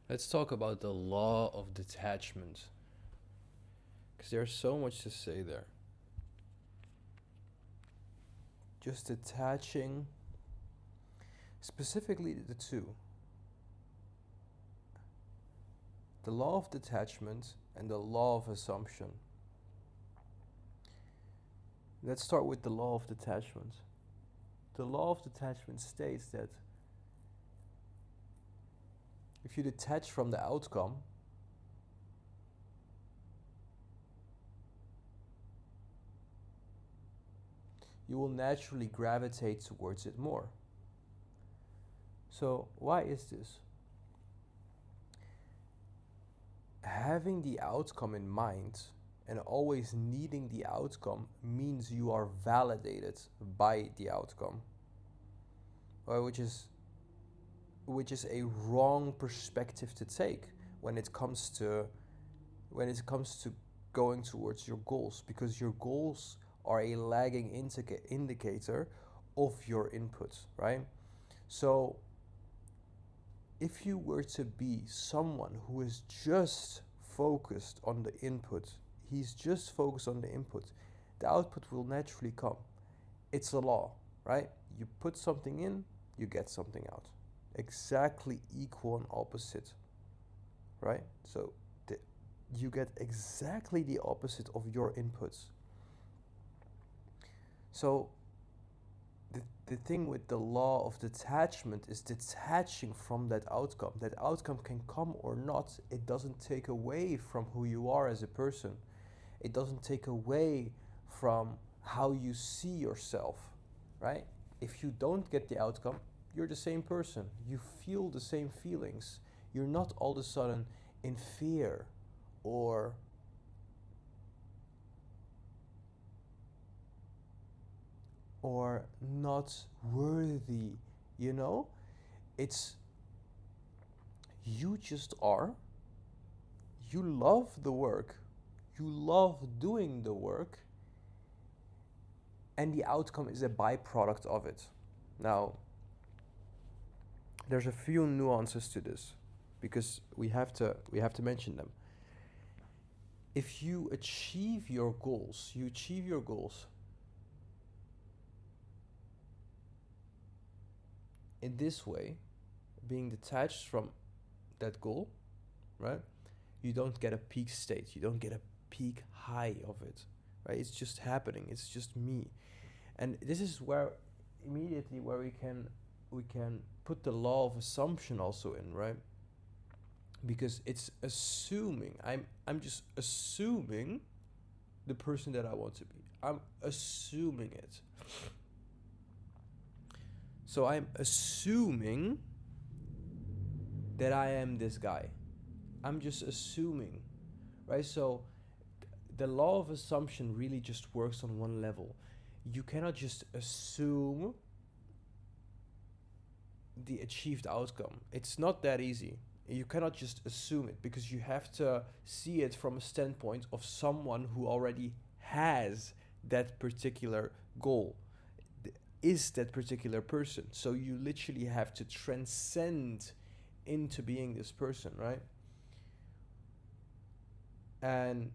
Let's talk about the law of detachment, because there's so much to say there. Just detaching, specifically the two, the law of detachment and the law of assumption. Let's start with the law of detachment. The law of detachment states that if you detach from the outcome, you will naturally gravitate towards it more. So, why is this? Having the outcome in mind and always needing the outcome means you are validated by the outcome, right? Which is a wrong perspective to take when it comes to when it comes to going towards your goals, because your goals are a lagging indicator of your input, right? So if you were to be someone who is just focused on the input, he's just focused on the input, the output will naturally come. It's a law, right? You put something in, you get something out. Exactly equal and opposite, right? So the, you get exactly the opposite of your inputs. So the thing with the law of detachment is detaching from that outcome. That outcome can come or not. It doesn't take away from who you are as a person. It doesn't take away from how you see yourself, right? If you don't get the outcome, you're the same person. You feel the same feelings. You're not all of a sudden in fear or not worthy, you know? It's you just are. You love the work. You love doing the work, and the outcome is a byproduct of it. Now, there's a few nuances to this because we have to mention them. If you achieve your goals, in this way, being detached from that goal, right? You don't get a peak state. You don't get a peak high of it, right? It's just happening. It's just me. And this is where immediately where we can put the law of assumption also in, right? Because it's assuming I'm just assuming the person that I want to be. I'm assuming it. So I'm assuming that I am this guy. I'm just assuming, right? So the law of assumption really just works on one level. You cannot just assume the achieved outcome. It's not that easy. You cannot just assume it because you have to see it from a standpoint of someone who already has that particular goal, is that particular person. So you literally have to transcend into being this person, right? And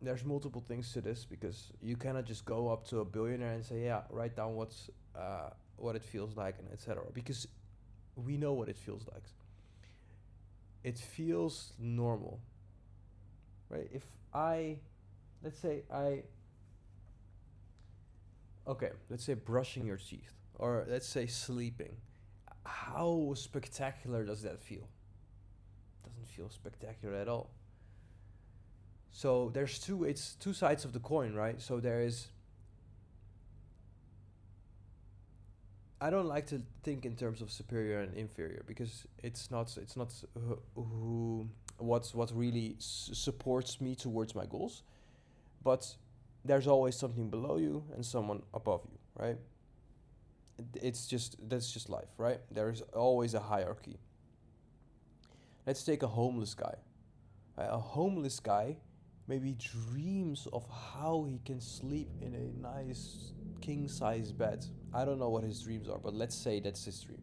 there's multiple things to this because you cannot just go up to a billionaire and say, "Yeah, write down what it feels like and etc." Because we know what it feels like. It feels normal, right? If I, let's say I, okay, let's say brushing your teeth, or let's say sleeping. How spectacular does that feel? Doesn't feel spectacular at all. So it's two sides of the coin, right? So there is, I don't like to think in terms of superior and inferior because it's not who what really supports me towards my goals, but there's always something below you and someone above you, right? It's just that's just life, right? There's always a hierarchy. Let's take a homeless guy. Right? A homeless guy maybe dreams of how he can sleep in a nice king size bed. I don't know what his dreams are, but let's say that's his dream.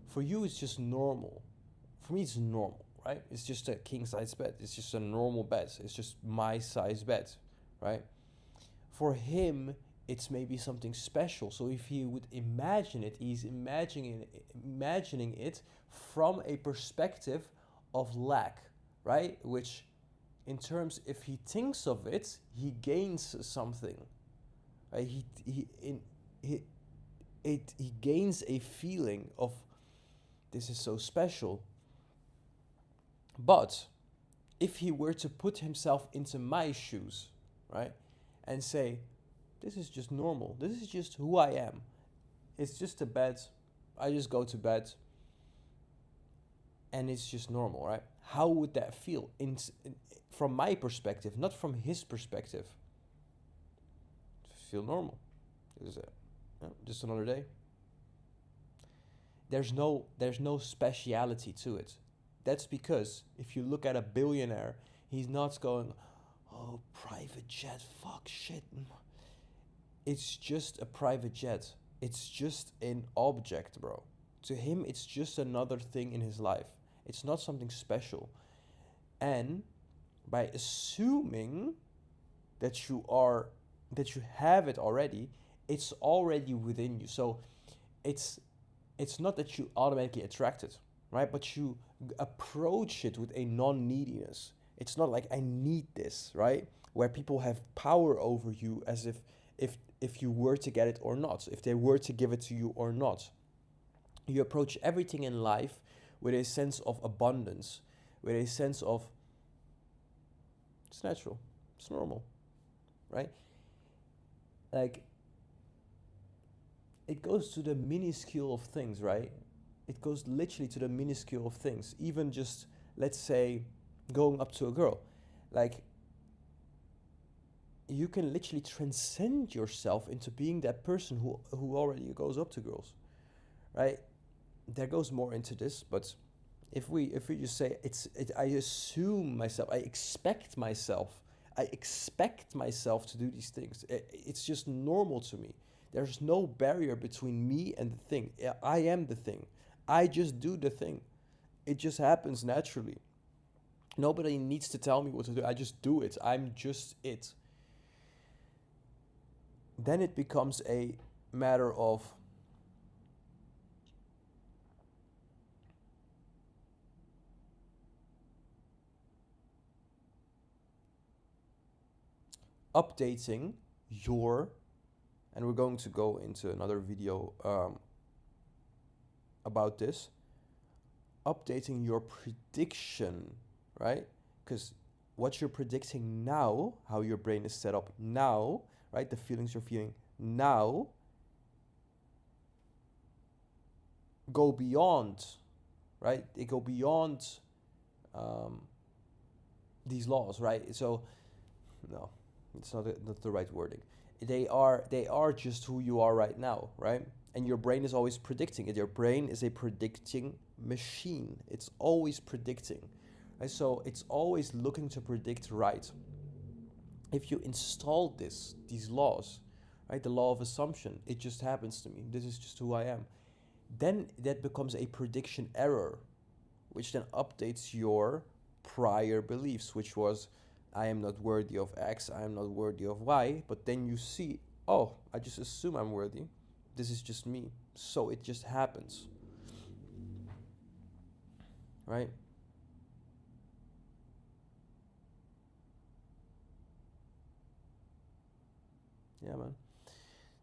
For you, it's just normal. For me, it's normal, right? It's just a king size bed. It's just a normal bed. It's just my size bed, right? For him, it's maybe something special. So if he would imagine it, he's imagining it from a perspective of lack, right? Which, in terms, if he thinks of it, he gains something. Right? He gains a feeling of this is so special. But if he were to put himself into my shoes, right, and say, this is just normal, this is just who I am, it's just a bed, I just go to bed, and it's just normal, right? How would that feel from my perspective, not from his perspective? Feel normal. Is it just another day? There's no speciality to it. That's because if you look at a billionaire, he's not going, oh, private jet, fuck shit. It's just a private jet. It's just an object, bro. To him, it's just another thing in his life. It's not something special. And by assuming that you have it already, it's already within you. So it's not that you automatically attract it, right? But you approach it with a non-neediness. It's not like I need this, right? Where people have power over you as if you were to get it or not, if they were to give it to you or not. You approach everything in life with a sense of abundance, with a sense of it's natural, it's normal, right? Like, it goes to the minuscule of things, right? It goes literally to the minuscule of things. Even just, let's say, going up to a girl. Like, you can literally transcend yourself into being that person who already goes up to girls, right? There goes more into this, but if we just say I assume myself, I expect myself to do these things. It's just normal to me. There's no barrier between me and the thing. I am the thing. I just do the thing. It just happens naturally. Nobody needs to tell me what to do. I just do it. I'm just it. Then it becomes a matter of updating your, and we're going to go into another video about this, updating your prediction, right? Because what you're predicting now, how your brain is set up now, right? The feelings you're feeling now go beyond, right? They go beyond these laws, right? So, no, it's not the right wording. They are just who you are right now, right? And your brain is always predicting it. Your brain is a predicting machine. It's always predicting, right? So it's always looking to predict right. If you install these laws, right? The law of assumption, it just happens to me. This is just who I am. Then that becomes a prediction error, which then updates your prior beliefs, which was, I am not worthy of X, I am not worthy of Y. But then you see, oh, I just assume I'm worthy. This is just me. So it just happens. Right? Yeah, man.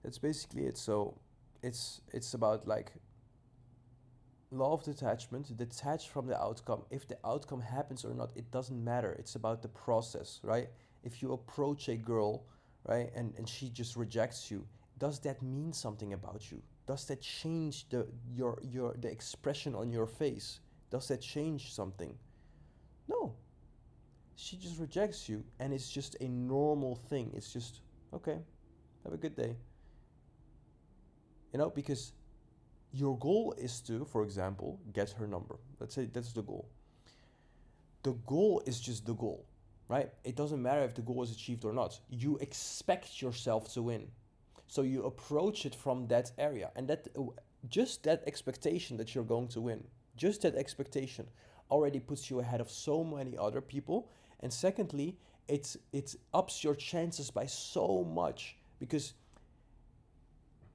That's basically it. So it's about like law of detachment, detach from the outcome. If the outcome happens or not, it doesn't matter. It's about the process, right? If you approach a girl, right, and she just rejects you, does that mean something about you? Does that change the expression on your face? Does that change something? No. She just rejects you, and it's just a normal thing. It's just, okay, have a good day. Because your goal is to, for example, get her number. Let's say that's the goal. The goal is just the goal, right? It doesn't matter if the goal is achieved or not. You expect yourself to win. So you approach it from that area. And that just that expectation that you're going to win, just that expectation already puts you ahead of so many other people. And secondly, it ups your chances by so much because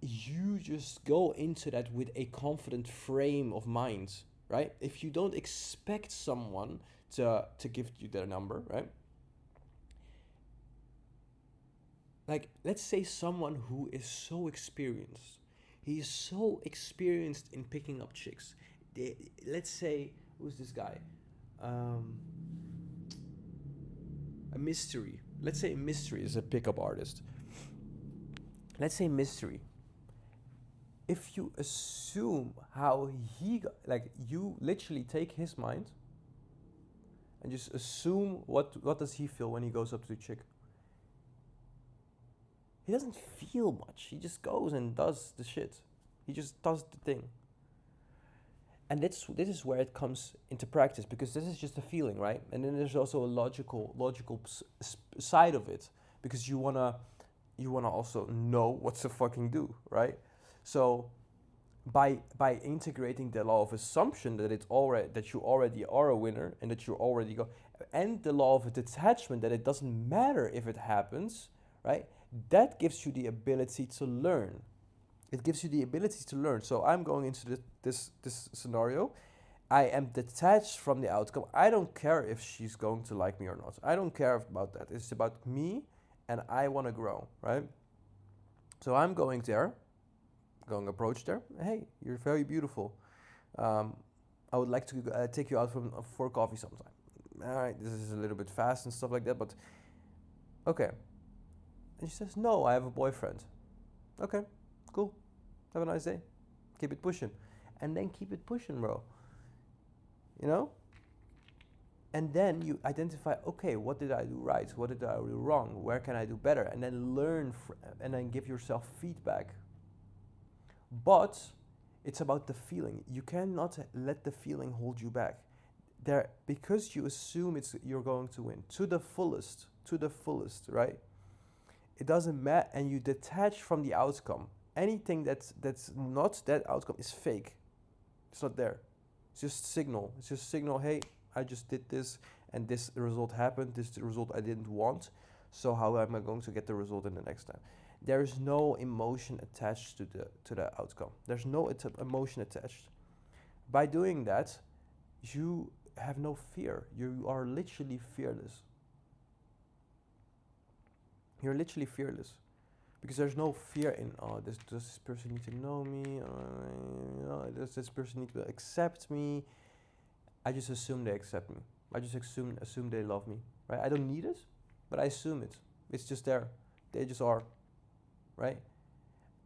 you just go into that with a confident frame of mind, right? If you don't expect someone to give you their number, right? Like, let's say someone who is so experienced, he's so experienced in picking up chicks. Let's say, who's this guy? Um, a Mystery. Let's say Mystery is a pickup artist. Let's say Mystery. If you assume how he got, like, you literally take his mind and just assume what does he feel when he goes up to the chick. He doesn't feel much. He just goes and does the shit. He just does the thing. And this is where it comes into practice, because this is just a feeling, right? And then there's also a logical side of it, because you wanna also know what to fucking do, right? So by integrating the law of assumption that you already are a winner and that you already go, and the law of detachment that it doesn't matter if it happens, right? That gives you the ability to learn. It gives you the ability to learn. So I'm going into this scenario. I am detached from the outcome. I don't care if she's going to like me or not. I don't care about that. It's about me, and I want to grow, right? So I'm going approach there. Hey, you're very beautiful. I would like to take you out for coffee sometime. All right, this is a little bit fast and stuff like that, but okay. And she says, no, I have a boyfriend. Okay, cool. Have a nice day. Keep it pushing. And then keep it pushing, bro. You know? And then you identify, okay, what did I do right? What did I do wrong? Where can I do better? And then learn and then give yourself feedback. But it's about the feeling. You cannot let the feeling hold you back. Because you assume you're going to win to the fullest, right? It doesn't matter, and you detach from the outcome. Anything that's not that outcome is fake. It's not there. It's just signal. It's just signal. Hey, I just did this, and this result happened. This is the result I didn't want. So how am I going to get the result in the next time? There is no emotion attached to the outcome. There's no emotion attached. By doing that, you have no fear. You are literally fearless. You're literally fearless, because there's no fear in, oh, does this person need to know me? Does this person need to accept me? I just assume they accept me. I just assume they love me, right? I don't need it, but I assume it. It's just there. They just are, right?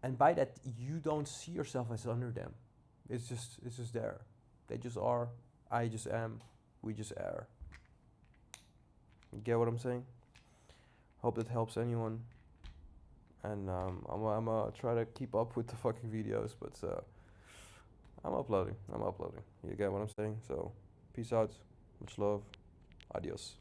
And by that, you don't see yourself as under them. It's just there. They just are. I just am. We just are. You get what I'm saying? Hope that helps anyone. And I'm gonna try to keep up with the fucking videos, but I'm uploading. You get what I'm saying? So, peace out. Much love. Adios.